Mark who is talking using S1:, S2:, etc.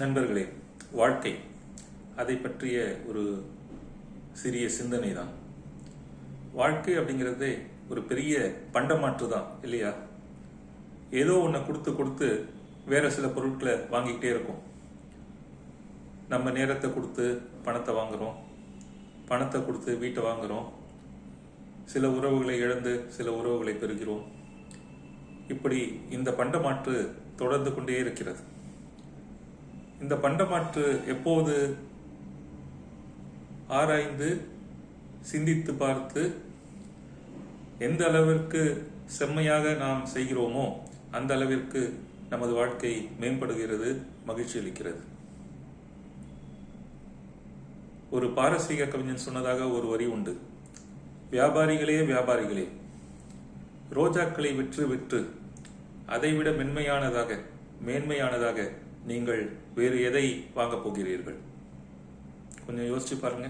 S1: நண்பர்களே, வாழ்க்கை அதை பற்றிய ஒரு சிறிய சிந்தனை தான். வாழ்க்கை அப்படிங்கிறதே ஒரு பெரிய பண்டமாற்று தான் இல்லையா? ஏதோ ஒன்றை கொடுத்து கொடுத்து வேற சில பொருட்களை வாங்கிக்கிட்டே இருக்கும். நம்ம நேரத்தை கொடுத்து பணத்தை வாங்குறோம், பணத்தை கொடுத்து வீட்டை வாங்குறோம், சில உறவுகளை இழந்து சில உறவுகளை பெறுகிறோம். இப்படி இந்த பண்டமாற்று தொடர்ந்து கொண்டே இருக்கிறது. இந்த பண்டமாற்று எப்போது ஆராய்ந்து சிந்தித்து பார்த்து எந்த அளவிற்கு செம்மையாக நாம் செய்கிறோமோ அந்த அளவிற்கு நமது வாழ்க்கை மேம்படுகிறது, மகிழ்ச்சி அளிக்கிறது. ஒரு பாரசீக கவிஞன் சொன்னதாக ஒரு வரி உண்டு. வியாபாரிகளே வியாபாரிகளே, ரோஜாக்களை விற்று விற்று அதைவிட மேன்மையானதாக நீங்கள் வேறு எதை வாங்கப் போகிறீர்கள்? கொஞ்சம் யோசிச்சு பாருங்க.